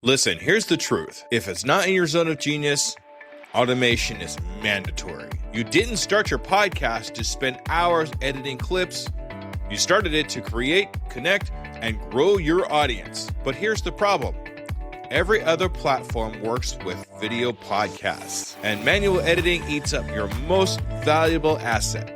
Listen, here's the truth. If it's not in your zone of genius, automation is mandatory. You didn't start your podcast to spend hours editing clips. You started it to create, connect, and grow your audience. But here's the problem. Every other platform works with video podcasts, and manual editing eats up your most valuable asset,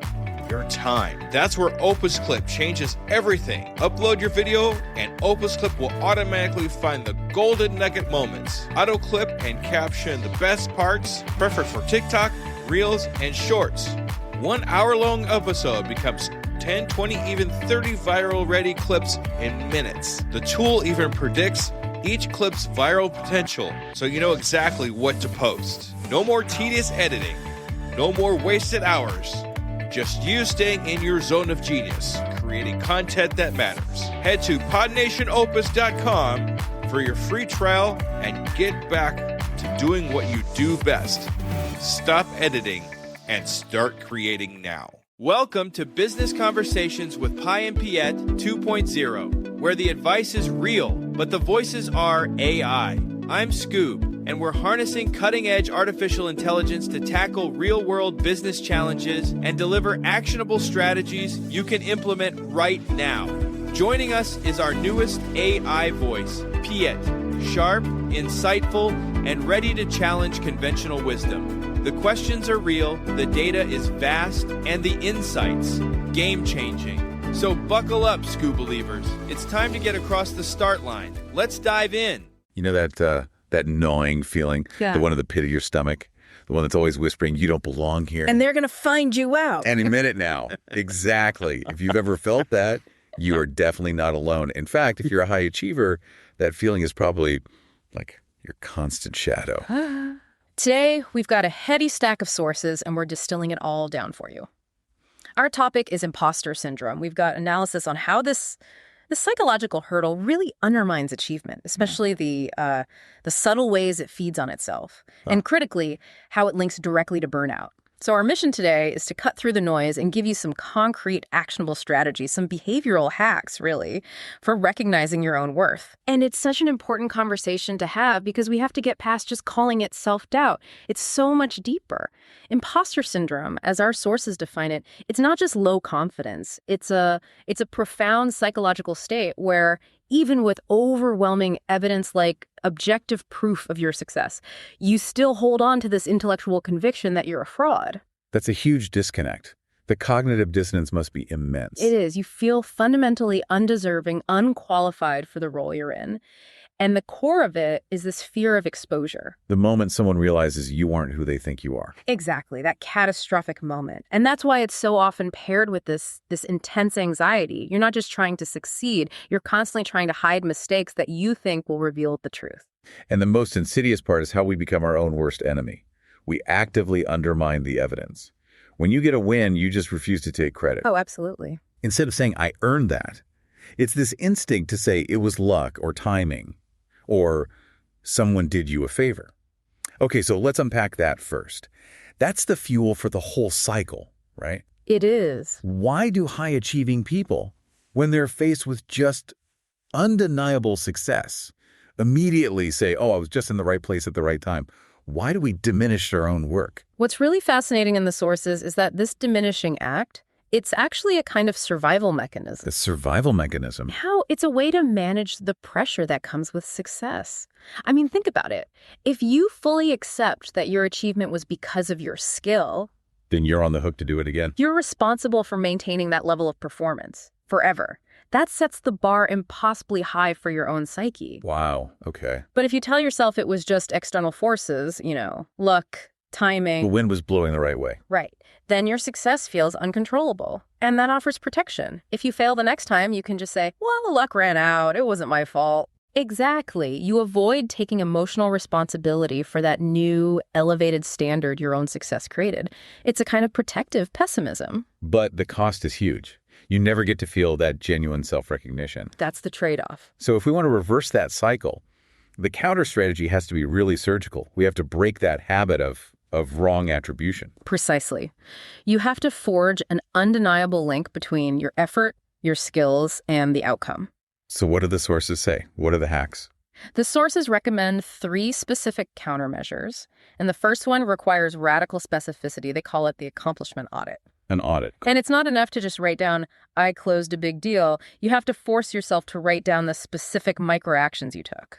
your time. That's where Opus Clip changes everything. Upload your video, and Opus Clip will automatically find the golden nugget moments, auto clip and caption the best parts, perfect for TikTok, Reels, and Shorts. 1 hour-long episode becomes 10, 20, even 30 viral-ready clips in minutes. The tool even predicts each clip's viral potential, so you know exactly what to post. No more tedious editing. No more wasted hours. Just you staying in your zone of genius, creating content that matters. Head to podnationopus.com for your free trial and get back to doing what you do best. Stop editing and start creating now. Welcome to Business Conversations with Piet and Piet 2.0, where the advice is real, but the voices are AI. I'm Scoob, and we're harnessing cutting-edge artificial intelligence to tackle real-world business challenges and deliver actionable strategies you can implement right now. Joining us is our newest AI voice, Piet, sharp, insightful, and ready to challenge conventional wisdom. The questions are real, the data is vast, and the insights game-changing. So buckle up, Scoob believers. It's time to get across the start line. Let's dive in. You know that gnawing feeling, the one in the pit of your stomach, the one that's always whispering, you don't belong here. And they're going to find you out. Any minute now. Exactly. If you've ever felt that, you are definitely not alone. In fact, if you're a high achiever, that feeling is probably like your constant shadow. Today, we've got a heady stack of sources, and we're distilling it all down for you. Our topic is imposter syndrome. We've got analysis on how this psychological hurdle really undermines achievement, especially the subtle ways it feeds on itself, and critically, how it links directly to burnout. So our mission today is to cut through the noise and give you some concrete, actionable strategies, some behavioral hacks, really, for recognizing your own worth. And it's such an important conversation to have because we have to get past just calling it self-doubt. It's so much deeper. Imposter syndrome, as our sources define it, it's not just low confidence. It's a profound psychological state where even with overwhelming evidence like objective proof of your success, you still hold on to this intellectual conviction that you're a fraud. That's a huge disconnect. The cognitive dissonance must be immense. It is. You feel fundamentally undeserving, unqualified for the role you're in. And the core of it is this fear of exposure. The moment someone realizes you aren't who they think you are. Exactly, that catastrophic moment. And that's why it's so often paired with this intense anxiety. You're not just trying to succeed, you're constantly trying to hide mistakes that you think will reveal the truth. And the most insidious part is how we become our own worst enemy. We actively undermine the evidence. When you get a win, you just refuse to take credit. Oh, absolutely. Instead of saying, I earned that, it's this instinct to say it was luck or timing, or someone did you a favor. Okay, so let's unpack that first. That's the fuel for the whole cycle, right? It is. Why do high-achieving people, when they're faced with just undeniable success, immediately say, oh, I was just in the right place at the right time? Why do we diminish our own work? What's really fascinating in the sources is that this diminishing act, it's actually a kind of survival mechanism. The survival mechanism? How it's a way to manage the pressure that comes with success. I mean, think about it. If you fully accept that your achievement was because of your skill, then you're on the hook to do it again. You're responsible for maintaining that level of performance forever. That sets the bar impossibly high for your own psyche. Wow, okay. But if you tell yourself it was just external forces, luck, timing. The wind was blowing the right way. Right. Then your success feels uncontrollable. And that offers protection. If you fail the next time, you can just say, well, luck ran out. It wasn't my fault. Exactly. You avoid taking emotional responsibility for that new, elevated standard your own success created. It's a kind of protective pessimism. But the cost is huge. You never get to feel that genuine self-recognition. That's the trade-off. So if we want to reverse that cycle, the counter strategy has to be really surgical. We have to break that habit of wrong attribution. Precisely. You have to forge an undeniable link between your effort, your skills, and the outcome. So what do the sources say? What are the hacks? The sources recommend 3 specific countermeasures, and the first one requires radical specificity. They call it the accomplishment audit. An audit. And it's not enough to just write down, I closed a big deal. You have to force yourself to write down the specific microactions you took.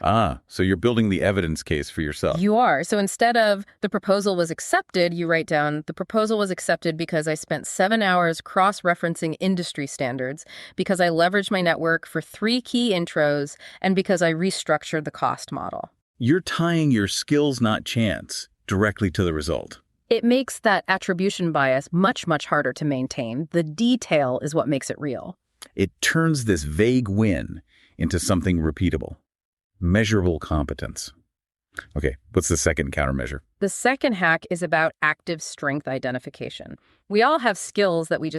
So you're building the evidence case for yourself. You are. So instead of the proposal was accepted, you write down, the proposal was accepted because I spent 7 hours cross-referencing industry standards, because I leveraged my network for 3 key intros, and because I restructured the cost model. You're tying your skills, not chance, directly to the result. It makes that attribution bias much, much harder to maintain. The detail is what makes it real. It turns this vague win into something repeatable. Measurable competence. Okay, what's the second countermeasure? The second hack is about active strength identification. We all have skills that we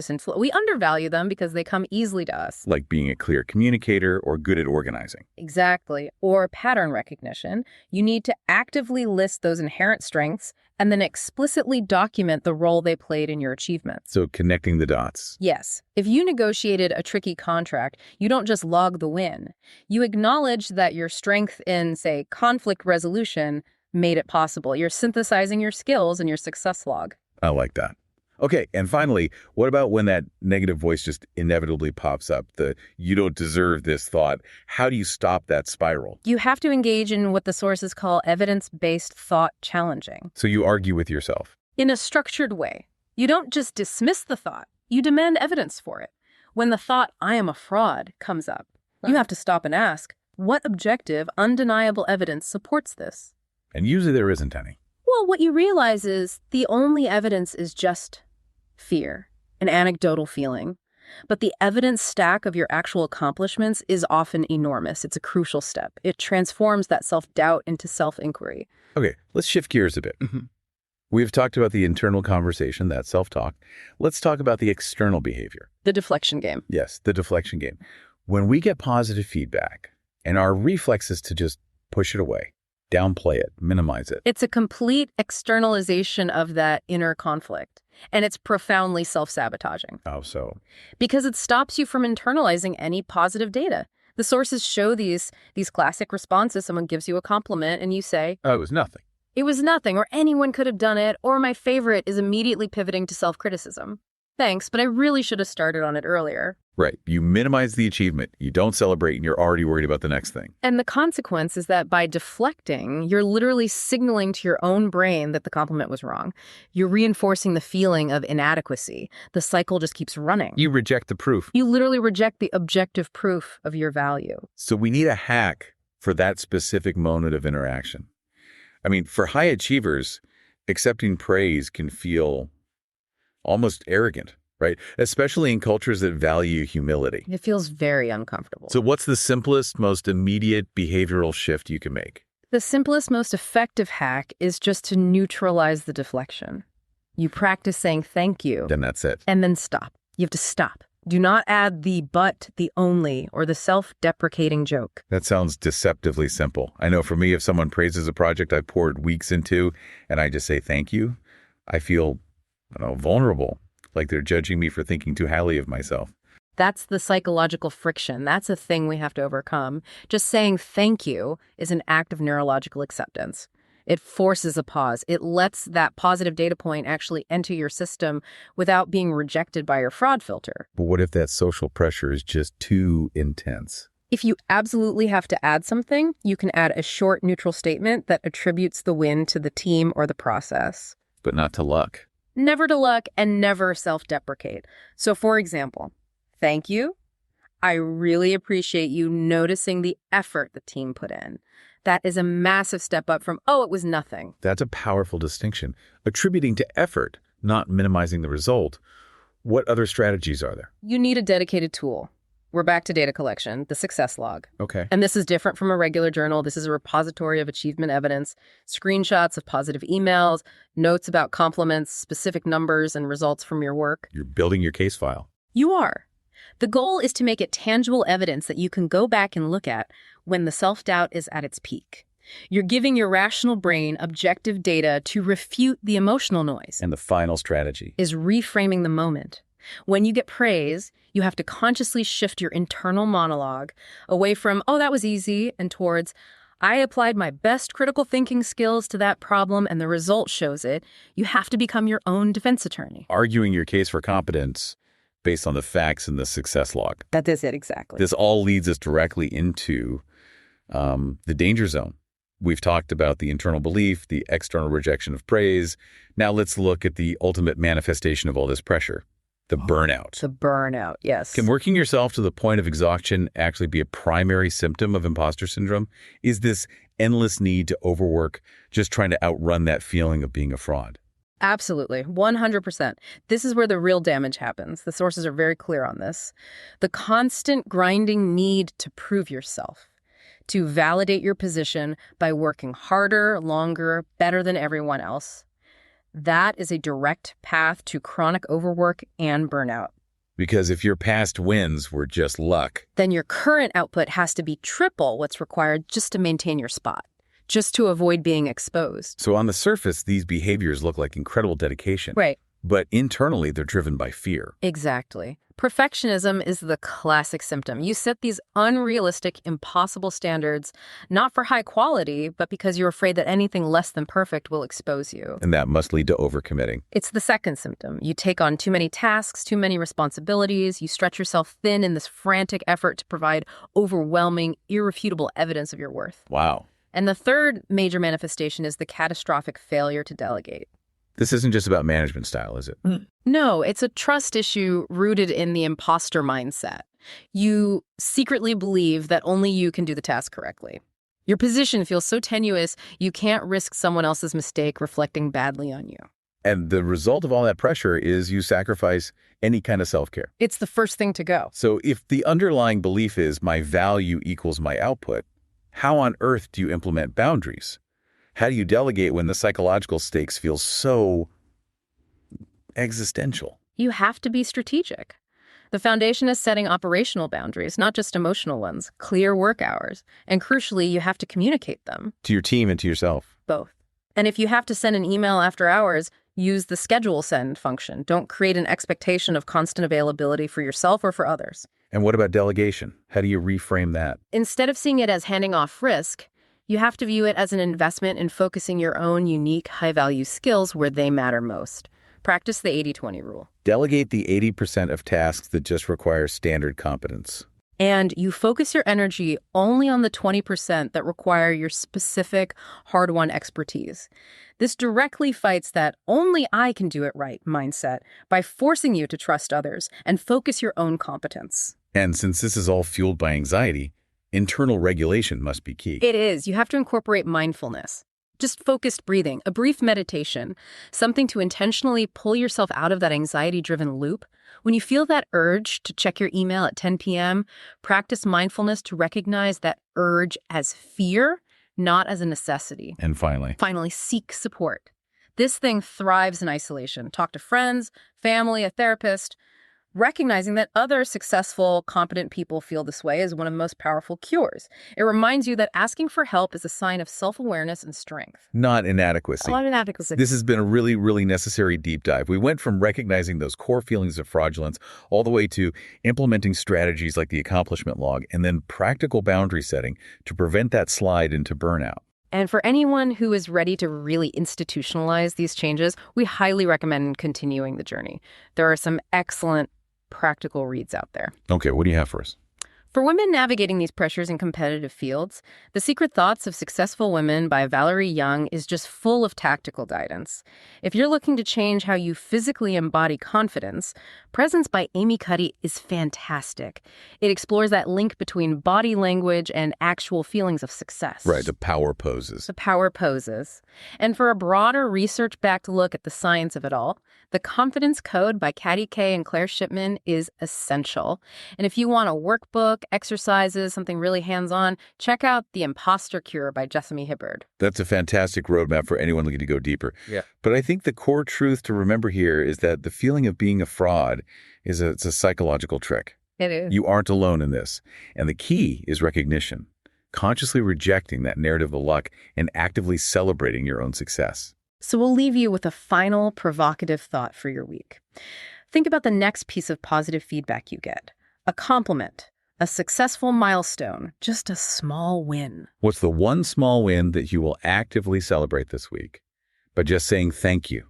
undervalue them because they come easily to us. Like being a clear communicator or good at organizing. Exactly. Or pattern recognition. You need to actively list those inherent strengths and then explicitly document the role they played in your achievements. So connecting the dots. Yes. If you negotiated a tricky contract, you don't just log the win. You acknowledge that your strength in, say, conflict resolution made it possible. You're synthesizing your skills in your success log. I like that. Okay, and finally, what about when that negative voice just inevitably pops up, the you don't deserve this thought? How do you stop that spiral? You have to engage in what the sources call evidence-based thought challenging. So you argue with yourself. In a structured way. You don't just dismiss the thought. You demand evidence for it. When the thought, I am a fraud, comes up, you have to stop and ask, what objective, undeniable evidence supports this? And usually there isn't any. Well, what you realize is the only evidence is just fear, an anecdotal feeling. But the evidence stack of your actual accomplishments is often enormous. It's a crucial step. It transforms that self-doubt into self-inquiry. Okay, let's shift gears a bit. We've talked about the internal conversation, that self-talk. Let's talk about the external behavior. The deflection game. Yes, the deflection game. When we get positive feedback and our reflex is to just push it away, downplay it, minimize it. It's a complete externalization of that inner conflict. And it's profoundly self-sabotaging. How so? Because it stops you from internalizing any positive data. The sources show these classic responses. Someone gives you a compliment and you say, Oh, it was nothing. It was nothing, or anyone could have done it, or my favorite is immediately pivoting to self-criticism. Thanks, but I really should have started on it earlier. Right. You minimize the achievement. You don't celebrate, and you're already worried about the next thing. And the consequence is that by deflecting, you're literally signaling to your own brain that the compliment was wrong. You're reinforcing the feeling of inadequacy. The cycle just keeps running. You reject the proof. You literally reject the objective proof of your value. So we need a hack for that specific moment of interaction. I mean, for high achievers, accepting praise can feel almost arrogant, right? Especially in cultures that value humility. It feels very uncomfortable. So what's the simplest, most immediate behavioral shift you can make? The simplest, most effective hack is just to neutralize the deflection. You practice saying thank you. Then that's it. And then stop. You have to stop. Do not add the but, the only, or the self-deprecating joke. That sounds deceptively simple. I know for me, if someone praises a project I poured weeks into and I just say thank you, I feel vulnerable, like they're judging me for thinking too highly of myself. That's the psychological friction. That's a thing we have to overcome. Just saying thank you is an act of neurological acceptance. It forces a pause. It lets that positive data point actually enter your system without being rejected by your fraud filter. But what if that social pressure is just too intense? If you absolutely have to add something, you can add a short neutral statement that attributes the win to the team or the process. But not to luck. Never to luck and never self-deprecate. So for example, thank you. I really appreciate you noticing the effort the team put in. That is a massive step up from, oh, it was nothing. That's a powerful distinction. Attributing to effort, not minimizing the result. What other strategies are there? You need a dedicated tool. We're back to data collection, the success log. Okay. And this is different from a regular journal. This is a repository of achievement evidence, screenshots of positive emails, notes about compliments, specific numbers and results from your work. You're building your case file. You are. The goal is to make it tangible evidence that you can go back and look at when the self-doubt is at its peak. You're giving your rational brain objective data to refute the emotional noise. And the final strategy is reframing the moment. When you get praise, you have to consciously shift your internal monologue away from, oh, that was easy, and towards, I applied my best critical thinking skills to that problem and the result shows it. You have to become your own defense attorney. Arguing your case for competence based on the facts in the success log. That is it, exactly. This all leads us directly into the danger zone. We've talked about the internal belief, the external rejection of praise. Now let's look at the ultimate manifestation of all this pressure, the burnout. The burnout, yes. Can working yourself to the point of exhaustion actually be a primary symptom of imposter syndrome? Is this endless need to overwork just trying to outrun that feeling of being a fraud? Absolutely, 100%. This is where the real damage happens. The sources are very clear on this. The constant grinding need to prove yourself, to validate your position by working harder, longer, better than everyone else. That is a direct path to chronic overwork and burnout. Because if your past wins were just luck, then your current output has to be triple what's required just to maintain your spot, just to avoid being exposed. So on the surface, these behaviors look like incredible dedication. Right. But internally, they're driven by fear. Exactly. Perfectionism is the classic symptom. You set these unrealistic, impossible standards, not for high quality, but because you're afraid that anything less than perfect will expose you. And that must lead to overcommitting. It's the second symptom. You take on too many tasks, too many responsibilities. You stretch yourself thin in this frantic effort to provide overwhelming, irrefutable evidence of your worth. Wow. And the third major manifestation is the catastrophic failure to delegate. This isn't just about management style, is it? No, it's a trust issue rooted in the imposter mindset. You secretly believe that only you can do the task correctly. Your position feels so tenuous, you can't risk someone else's mistake reflecting badly on you. And the result of all that pressure is you sacrifice any kind of self-care. It's the first thing to go. So if the underlying belief is my value equals my output, how on earth do you implement boundaries? How do you delegate when the psychological stakes feel so existential? You have to be strategic. The foundation is setting operational boundaries, not just emotional ones, clear work hours. And crucially, you have to communicate them. To your team and to yourself. Both. And if you have to send an email after hours, use the schedule send function. Don't create an expectation of constant availability for yourself or for others. And what about delegation? How do you reframe that? Instead of seeing it as handing off risk, you have to view it as an investment in focusing your own unique, high-value skills where they matter most. Practice the 80-20 rule. Delegate the 80% of tasks that just require standard competence. And you focus your energy only on the 20% that require your specific, hard-won expertise. This directly fights that only I can do it right mindset by forcing you to trust others and focus your own competence. And since this is all fueled by anxiety, internal regulation must be key. It is. You have to incorporate mindfulness. Just focused breathing, a brief meditation, something to intentionally pull yourself out of that anxiety-driven loop. When you feel that urge to check your email at 10 p.m., practice mindfulness to recognize that urge as fear, not as a necessity. And finally, seek support. This thing thrives in isolation. Talk to friends, family, a therapist. Recognizing that other successful, competent people feel this way is one of the most powerful cures. It reminds you that asking for help is a sign of self-awareness and strength. Not inadequacy. Not inadequacy. This has been a really, really necessary deep dive. We went from recognizing those core feelings of fraudulence all the way to implementing strategies like the accomplishment log and then practical boundary setting to prevent that slide into burnout. And for anyone who is ready to really institutionalize these changes, we highly recommend continuing the journey. There are some excellent practical reads out there. Okay, what do you have for us? For women navigating these pressures in competitive fields, The Secret Thoughts of Successful Women by Valerie Young is just full of tactical guidance. If you're looking to change how you physically embody confidence, Presence by Amy Cuddy is fantastic. It explores that link between body language and actual feelings of success. Right, the power poses. The power poses. And for a broader research-backed look at the science of it all, The Confidence Code by Katty Kay and Claire Shipman is essential. And if you want a workbook, exercises, something really hands-on, check out The Imposter Cure by Jessamy Hibbard. That's a fantastic roadmap for anyone looking to go deeper. Yeah. But I think the core truth to remember here is that the feeling of being a fraud is it's a psychological trick. It is. You aren't alone in this. And the key is recognition, consciously rejecting that narrative of luck and actively celebrating your own success. So we'll leave you with a final provocative thought for your week. Think about the next piece of positive feedback you get. A compliment, A successful milestone, just a small win. What's the one small win that you will actively celebrate this week? By just saying thank you,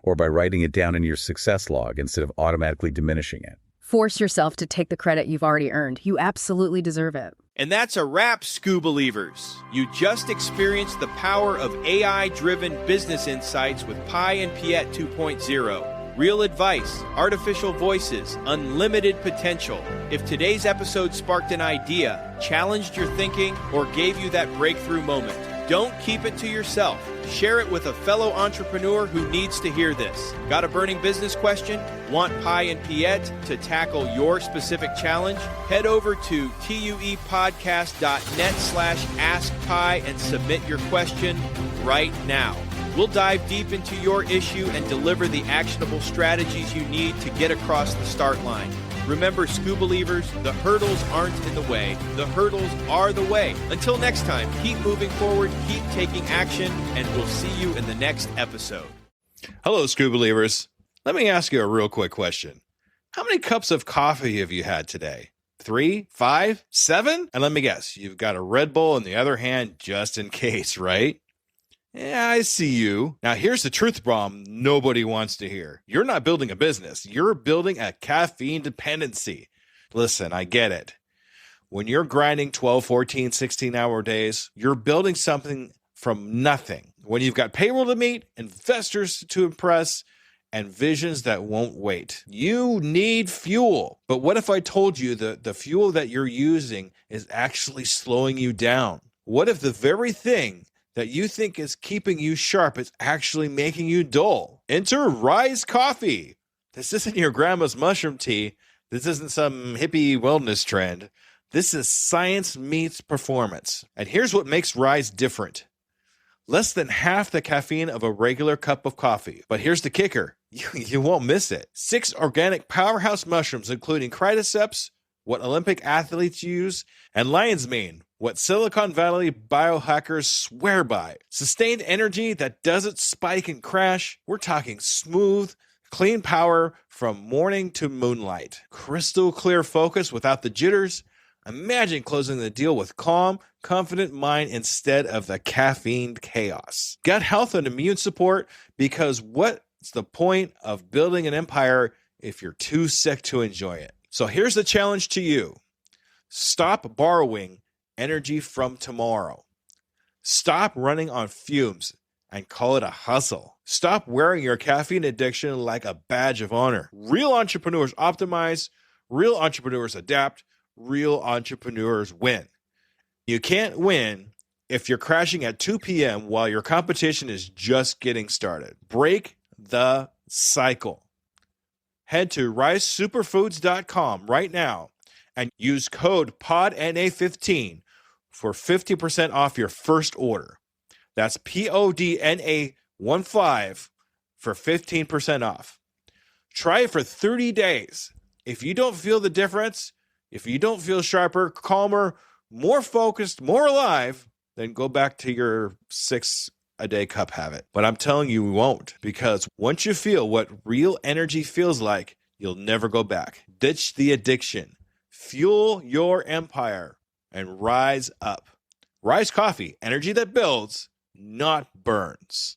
or by writing it down in your success log instead of automatically diminishing it. Force yourself to take the credit you've already earned. You absolutely deserve it. And that's a wrap, Scoobelievers. You just experienced the power of AI-driven business insights with Pi and Piet 2.0. Real advice, artificial voices, unlimited potential. If today's episode sparked an idea, challenged your thinking, or gave you that breakthrough moment, don't keep it to yourself. Share it with a fellow entrepreneur who needs to hear this. Got a burning business question? Want Pi and Piet to tackle your specific challenge? Head over to tuepodcast.net/askpi and submit your question right now. We'll dive deep into your issue and deliver the actionable strategies you need to get across the start line. Remember, Scoobelievers, the hurdles aren't in the way. The hurdles are the way. Until next time, keep moving forward, keep taking action, and we'll see you in the next episode. Hello, Scoobelievers. Let me ask you a real quick question. How many cups of coffee have you had today? 3, 5, 7? And let me guess, you've got a Red Bull in the other hand just in case, right? Yeah, I see you. Now, here's the truth bomb nobody wants to hear. You're not building a business. You're building a caffeine dependency. Listen, I get it. When you're grinding 12, 14, 16-hour days, you're building something from nothing. When you've got payroll to meet, investors to impress, and visions that won't wait. You need fuel. But what if I told you that the fuel that you're using is actually slowing you down? What if the very thing that you think is keeping you sharp is actually making you dull? Enter Rise Coffee. This isn't your grandma's mushroom tea. This isn't some hippie wellness trend. This is science meets performance. And here's what makes Rise different. Less than half the caffeine of a regular cup of coffee. But here's the kicker. You won't miss it. 6 organic powerhouse mushrooms, including cordyceps, what Olympic athletes use, and lion's mane, what Silicon Valley biohackers swear by. Sustained energy that doesn't spike and crash. We're talking smooth, clean power from morning to moonlight. Crystal clear focus without the jitters. Imagine closing the deal with calm, confident mind instead of the caffeine chaos. Gut health and immune support, because what's the point of building an empire if you're too sick to enjoy it? So here's the challenge to you. Stop borrowing energy from tomorrow. Stop running on fumes and call it a hustle. Stop wearing your caffeine addiction like a badge of honor. Real entrepreneurs optimize, real entrepreneurs adapt, real entrepreneurs win. You can't win if you're crashing at 2 p.m. while your competition is just getting started. Break the cycle. Head to risesuperfoods.com right now and use code PODNA15 for 50% off your first order. That's PODNA15 for 15% off. Try it for 30 days. If you don't feel the difference, if you don't feel sharper, calmer, more focused, more alive, then go back to your 6-a-day cup habit. But I'm telling you, we won't, because once you feel what real energy feels like, you'll never go back. Ditch the addiction, fuel your empire, and rise up. Rise Coffee, energy that builds, not burns.